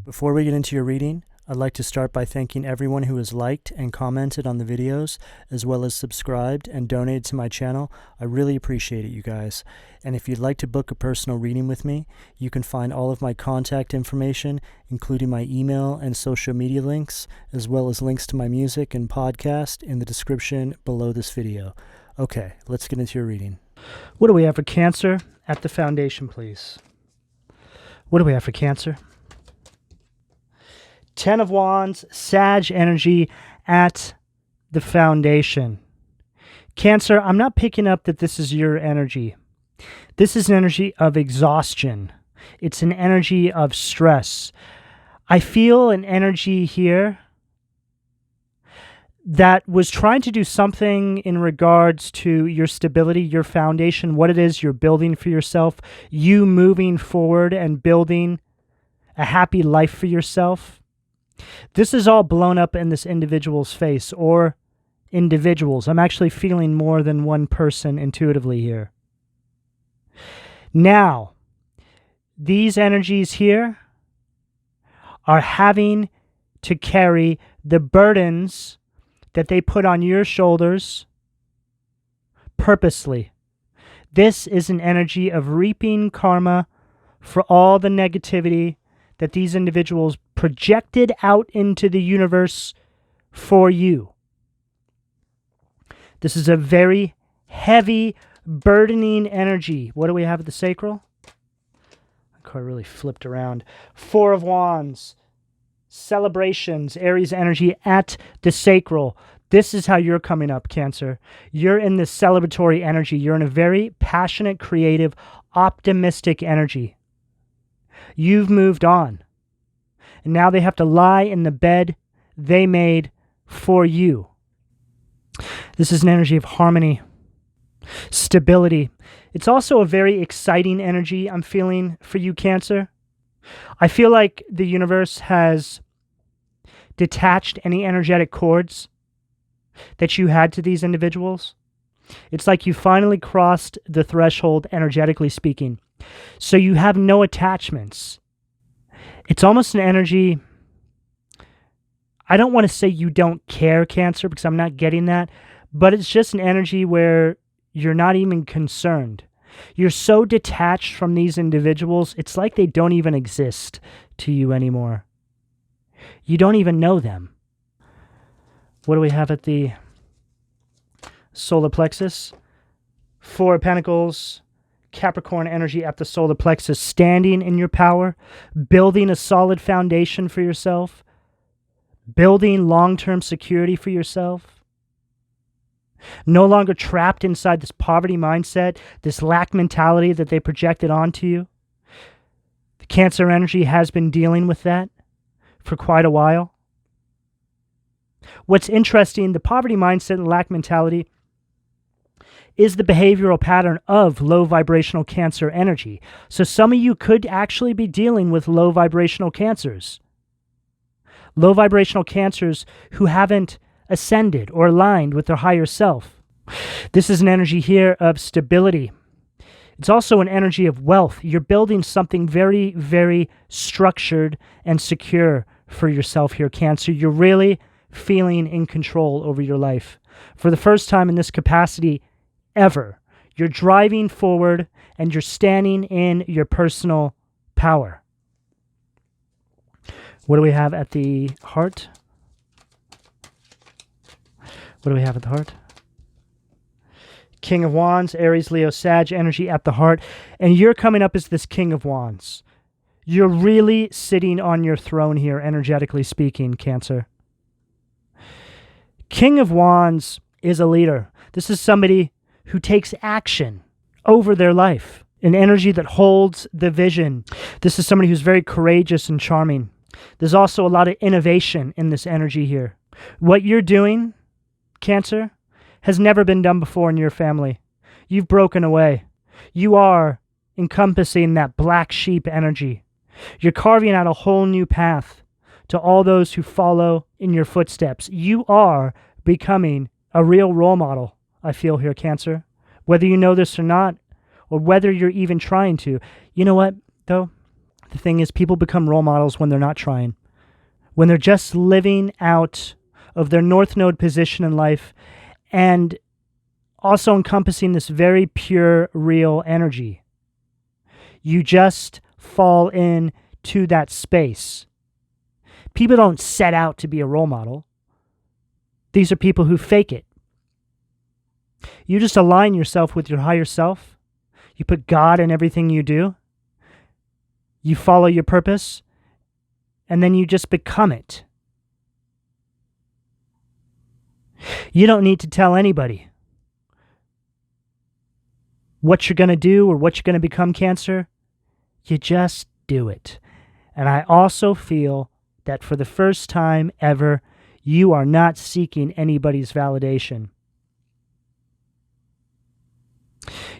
Before we get into your reading, I'd like to start by thanking everyone who has liked and commented on the videos, as well as subscribed and donated to my channel. I really appreciate it, you guys. And if you'd like to book a personal reading with me, you can find all of my contact information, including my email and social media links, as well as links to my music and podcast in the description below this video. Okay, let's get into your reading. What do we have for Cancer at the foundation, please? What do we have for Cancer? 10 of Wands, Sag energy at the foundation. Cancer, I'm not picking up that this is your energy. This is an energy of exhaustion. It's an energy of stress. I feel an energy here that was trying to do something in regards to your stability, your foundation, what it is you're building for yourself, you moving forward and building a happy life for yourself. This is all blown up in this individual's face, or individuals. I'm actually feeling more than one person intuitively here. Now, these energies here are having to carry the burdens that they put on your shoulders purposely. This is an energy of reaping karma for all the negativity that these individuals projected out into the universe for you. This is a very heavy, burdening energy. What do we have at the sacral? The card really flipped around. 4 of Wands. Celebrations, Aries energy at the sacral. This is how you're coming up, Cancer. You're in this celebratory energy. You're in a very passionate, creative, optimistic energy. You've moved on. And now they have to lie in the bed they made for you. This is an energy of harmony, stability. It's also a very exciting energy I'm feeling for you, Cancer. I feel like the universe has detached any energetic cords that you had to these individuals. It's like you finally crossed the threshold, energetically speaking. So you have no attachments. It's almost an energy, I don't want to say you don't care, Cancer, because I'm not getting that, but it's just an energy where you're not even concerned. You're so detached from these individuals, it's like they don't even exist to you anymore. You don't even know them. What do we have at the solar plexus? 4 of Pentacles, Capricorn energy at the solar plexus, standing in your power, building a solid foundation for yourself, building long-term security for yourself. No longer trapped inside this poverty mindset, this lack mentality that they projected onto you. The Cancer energy has been dealing with that for quite a while. What's interesting, the poverty mindset and lack mentality is the behavioral pattern of low vibrational Cancer energy. So some of you could actually be dealing with low vibrational Cancers. Low vibrational Cancers who haven't ascended or aligned with their higher self. This is an energy here of stability. It's also an energy of wealth. You're building something very, very structured and secure for yourself here, Cancer. You're really feeling in control over your life. For the first time in this capacity ever, you're driving forward and you're standing in your personal power. What do we have at the heart? What do we have at the heart? King of Wands, Aries, Leo, Sag energy at the heart. And you're coming up as this King of Wands. You're really sitting on your throne here, energetically speaking, Cancer. King of Wands is a leader. This is somebody who takes action over their life, an energy that holds the vision. This is somebody who's very courageous and charming. There's also a lot of innovation in this energy here. What you're doing, Cancer, has never been done before in your family. You've broken away. You are encompassing that black sheep energy. You're carving out a whole new path to all those who follow in your footsteps. You are becoming a real role model, I feel here, Cancer. Whether you know this or not, or whether you're even trying to. You know what, though? The thing is, people become role models when they're not trying. When they're just living out of their North Node position in life and also encompassing this very pure, real energy. You just fall into that space. People don't set out to be a role model. These are people who fake it. You just align yourself with your higher self. You put God in everything you do. You follow your purpose, and then you just become it. You don't need to tell anybody what you're going to do or what you're going to become, Cancer. You just do it. And I also feel that for the first time ever, you are not seeking anybody's validation.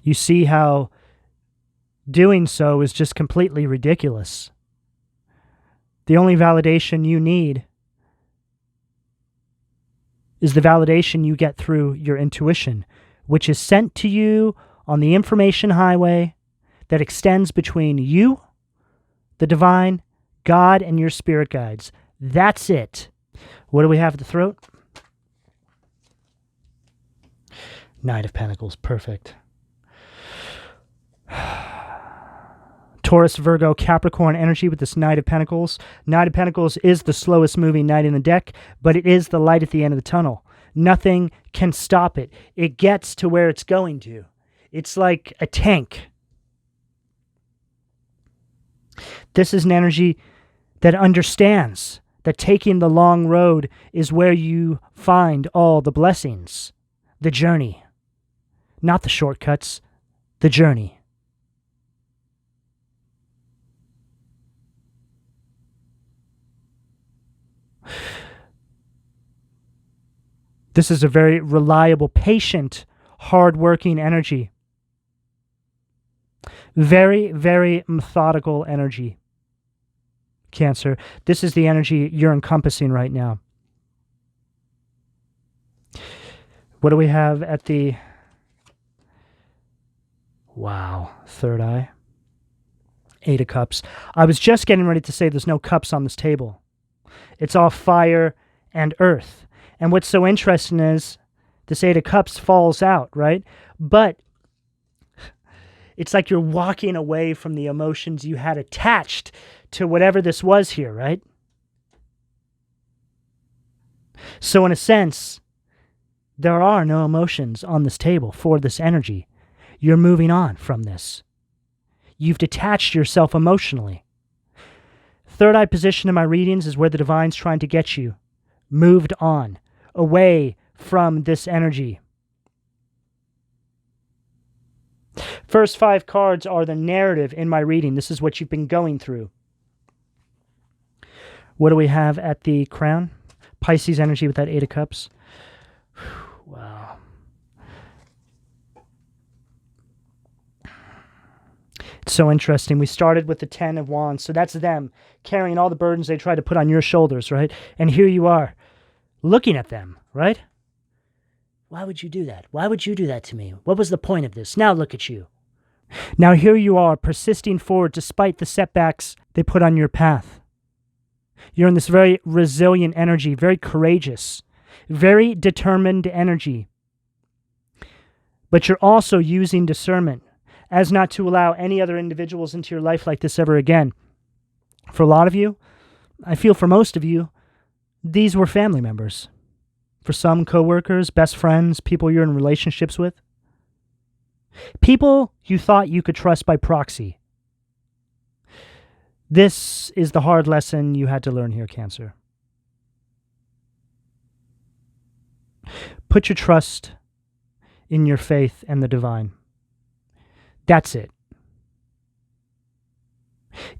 You see how doing so is just completely ridiculous. The only validation you need is the validation you get through your intuition, which is sent to you on the information highway that extends between you, the divine, God, and your spirit guides. That's it. What do we have at the throat? Knight of Pentacles. Perfect. Taurus, Virgo, Capricorn energy with this Knight of Pentacles. Knight of Pentacles is the slowest moving knight in the deck, but it is the light at the end of the tunnel. Nothing can stop it. It gets to where it's going to. It's like a tank. This is an energy that understands that taking the long road is where you find all the blessings. The journey. Not the shortcuts. The journey. This is a very reliable, patient, hard-working energy. Very, very methodical energy. Cancer. This is the energy you're encompassing right now. What do we have at the... Wow. Third eye. 8 of Cups. I was just getting ready to say there's no cups on this table. It's all fire and earth. And what's so interesting is this 8 of Cups falls out, right? But it's like you're walking away from the emotions you had attached to whatever this was here, right? So in a sense, there are no emotions on this table for this energy. You're moving on from this. You've detached yourself emotionally. Third eye position in my readings is where the divine's trying to get you. Moved on. Away from this energy. First 5 cards are the narrative in my reading. This is what you've been going through. What do we have at the crown? Pisces energy with that 8 of Cups. Wow. It's so interesting. We started with the 10 of Wands. So that's them carrying all the burdens they tried to put on your shoulders, right? And here you are. Looking at them, right? Why would you do that? Why would you do that to me? What was the point of this? Now look at you. Now here you are, persisting forward despite the setbacks they put on your path. You're in this very resilient energy, very courageous, very determined energy. But you're also using discernment as not to allow any other individuals into your life like this ever again. For a lot of you, I feel for most of you, these were family members. For some, coworkers, best friends, people you're in relationships with. People you thought you could trust by proxy. This is the hard lesson you had to learn here, Cancer. Put your trust in your faith and the divine. That's it.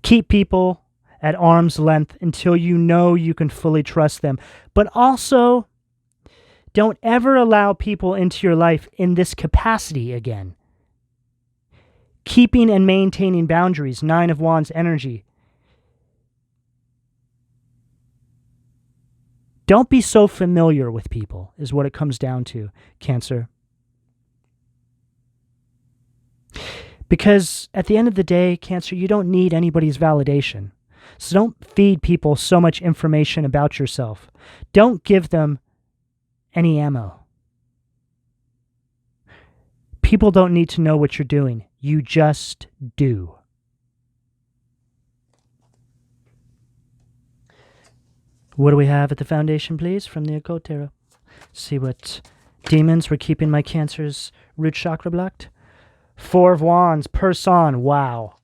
Keep people at arm's length until you know you can fully trust them. But also, don't ever allow people into your life in this capacity again. Keeping and maintaining boundaries, 9 of Wands energy. Don't be so familiar with people, is what it comes down to, Cancer. Because at the end of the day, Cancer, you don't need anybody's validation. So don't feed people so much information about yourself. Don't give them any ammo. People don't need to know what you're doing. You just do. What do we have at the foundation, please, from the Occult Tarot? See what demons were keeping my Cancer's root chakra blocked. 4 of Wands, person. Wow.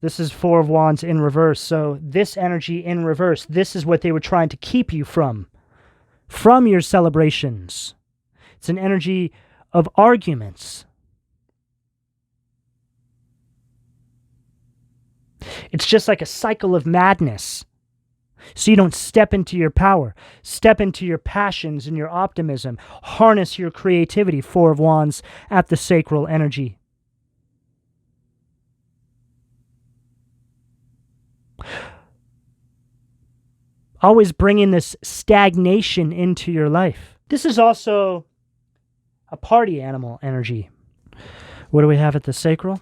This is 4 of Wands in reverse. So this energy in reverse, this is what they were trying to keep you from your celebrations. It's an energy of arguments. It's just like a cycle of madness. So you don't step into your power, step into your passions and your optimism, harness your creativity. 4 of Wands at the sacral energy. Always bringing this stagnation into your life. This is also a party animal energy. What do we have at the sacral?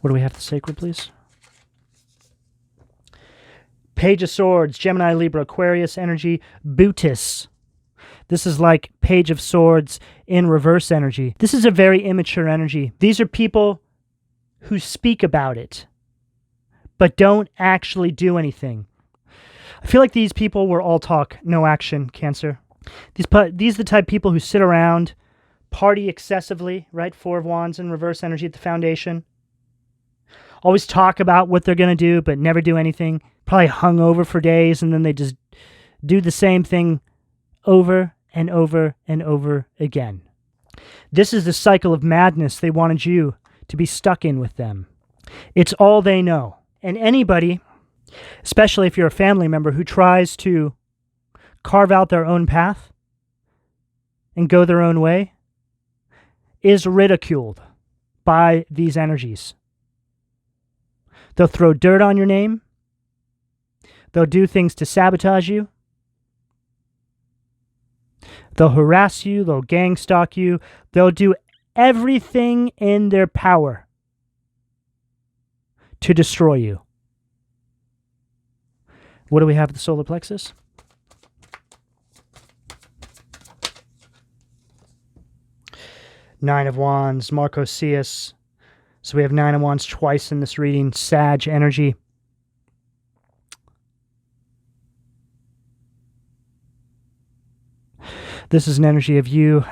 What do we have at the sacral, please? Page of Swords, Gemini, Libra, Aquarius energy, Bootis. This is like Page of Swords in reverse energy. This is a very immature energy. These are people who speak about it, but don't actually do anything. I feel like these people were all talk, no action, Cancer. These are the type of people who sit around, party excessively, right? 4 of Wands in reverse energy at the foundation. Always talk about what they're going to do, but never do anything. Probably hung over for days, and then they just do the same thing over and over and over again. This is the cycle of madness they wanted you to be stuck in with them. It's all they know. And anybody, especially if you're a family member who tries to carve out their own path and go their own way, is ridiculed by these energies. They'll throw dirt on your name. They'll do things to sabotage you. They'll harass you. They'll gang stalk you. They'll do everything in their power to destroy you. What do we have at the solar plexus? Nine of Wands, Marcosius. So we have 9 of Wands twice in this reading. Sag energy. This is an energy of you.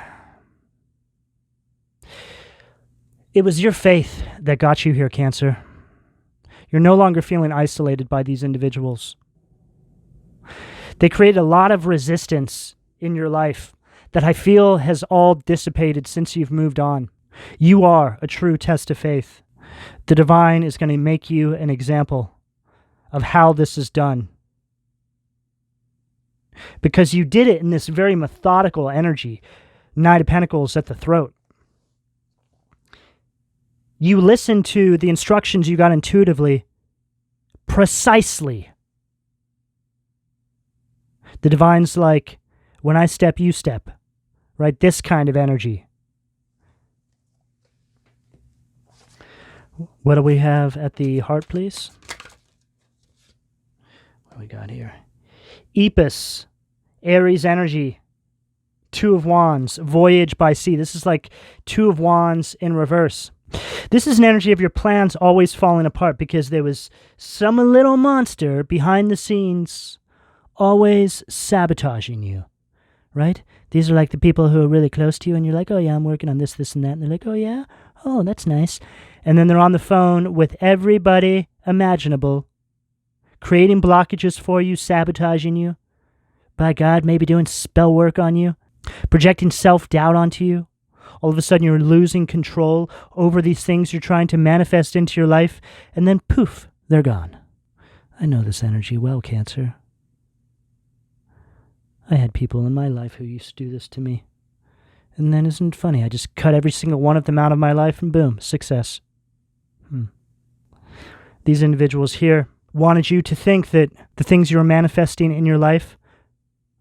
It was your faith that got you here, Cancer. You're no longer feeling isolated by these individuals. They created a lot of resistance in your life that I feel has all dissipated since you've moved on. You are a true test of faith. The divine is going to make you an example of how this is done. Because you did it in this very methodical energy. Knight of Pentacles at the throat. You listened to the instructions you got intuitively, precisely. The divine's like, when I step, you step. Right? This kind of energy. What do we have at the heart, please? What do we got here? Epis, Aries energy, 2 of Wands, Voyage by Sea. This is like 2 of Wands in reverse. This is an energy of your plans always falling apart because there was some little monster behind the scenes always sabotaging you, right? These are like the people who are really close to you and you're like, oh yeah, I'm working on this, this, and that. And they're like, oh yeah? Oh, that's nice. And then they're on the phone with everybody imaginable, creating blockages for you, sabotaging you. By God, maybe doing spell work on you, projecting self-doubt onto you. All of a sudden you're losing control over these things you're trying to manifest into your life, and then poof, they're gone. I know this energy well, Cancer. I had people in my life who used to do this to me. And then isn't it funny? I just cut every single one of them out of my life and boom, success. These individuals here wanted you to think that the things you were manifesting in your life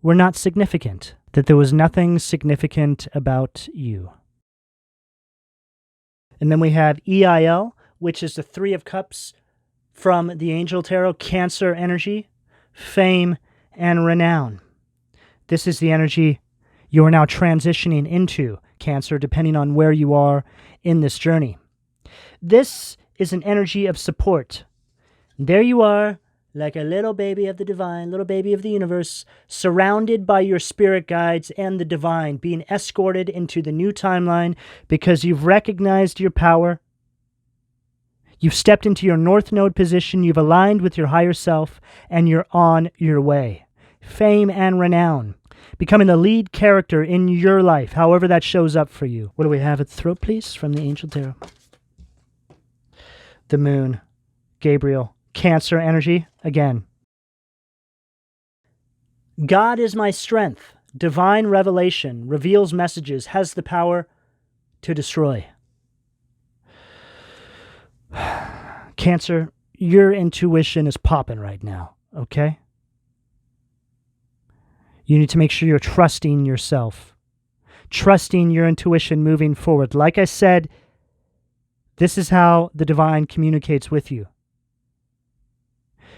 were not significant, that there was nothing significant about you. And then we have EIL, which is the Three of Cups from the Angel Tarot, Cancer energy, fame, and renown. This is the energy you are now transitioning into, Cancer, depending on where you are in this journey. This is an energy of support. There you are, like a little baby of the divine, little baby of the universe, surrounded by your spirit guides and the divine, being escorted into the new timeline because you've recognized your power. You've stepped into your North Node position, you've aligned with your higher self, and you're on your way. Fame and renown. Becoming the lead character in your life, however that shows up for you. What do we have at the throat, please, from the Angel Tarot? The Moon, Gabriel, Cancer energy, again. God is my strength. Divine revelation reveals messages, has the power to destroy. Cancer, your intuition is popping right now, okay? You need to make sure you're trusting yourself, trusting your intuition moving forward. Like I said, this is how the divine communicates with you.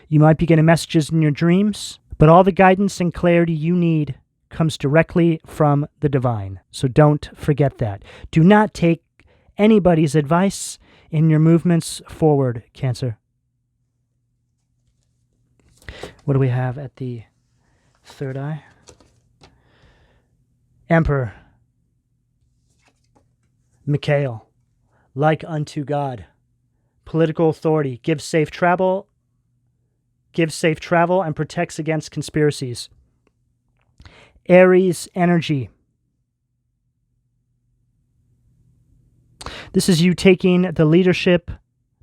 You might be getting messages in your dreams, but all the guidance and clarity you need comes directly from the divine. So don't forget that. Do not take anybody's advice in your movements forward, Cancer. What do we have at the third eye? Emperor. Mikhail. Like unto God. Political authority. Gives safe travel and protects against conspiracies. Aries energy. This is you taking the leadership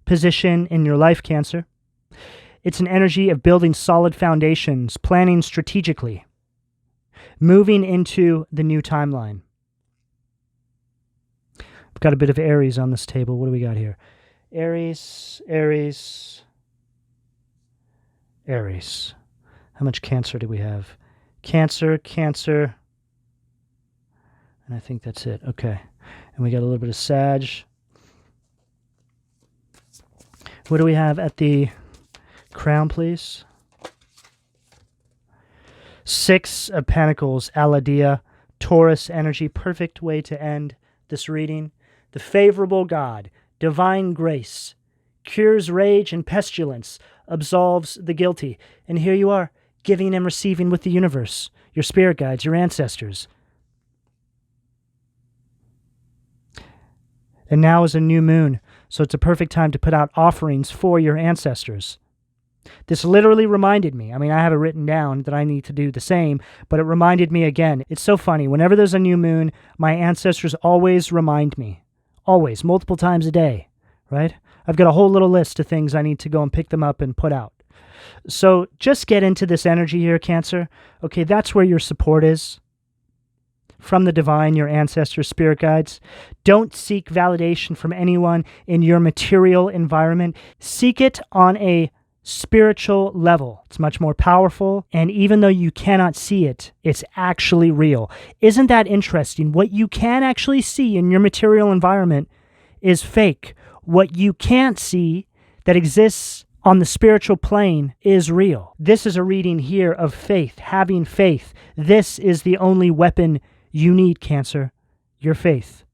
position in your life, Cancer. It's an energy of building solid foundations, planning strategically, moving into the new timeline. We've got a bit of Aries on this table. What do we got here? Aries, Aries, Aries. How much Cancer do we have? Cancer, Cancer. And I think that's it. Okay. And we got a little bit of Sag. What do we have at the crown, please? Six of Pentacles, Aladia, Taurus energy. Perfect way to end this reading. The favorable God, divine grace, cures rage and pestilence, absolves the guilty. And here you are, giving and receiving with the universe, your spirit guides, your ancestors. And now is a new moon, so it's a perfect time to put out offerings for your ancestors. This literally reminded me, I have it written down that I need to do the same, but it reminded me again. It's so funny. Whenever there's a new moon, my ancestors always remind me. Always, multiple times a day, right? I've got a whole little list of things I need to go and pick them up and put out. So just get into this energy here, Cancer. Okay, that's where your support is. From the divine, your ancestors, spirit guides. Don't seek validation from anyone in your material environment. Seek it on a spiritual level. It's much more powerful, and even though you cannot see it, it's actually real. Isn't that interesting? What you can actually see in your material environment is fake. What you can't see that exists on the spiritual plane is real. This is a reading here of faith, having faith. This is the only weapon you need, Cancer, your faith.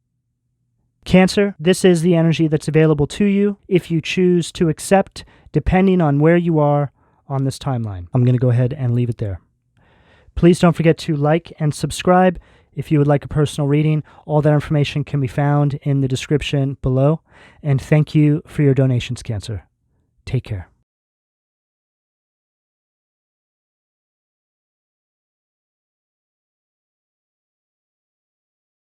Cancer, this is the energy that's available to you if you choose to accept, depending on where you are on this timeline. I'm going to go ahead and leave it there. Please don't forget to like and subscribe if you would like a personal reading. All that information can be found in the description below. And thank you for your donations, Cancer. Take care.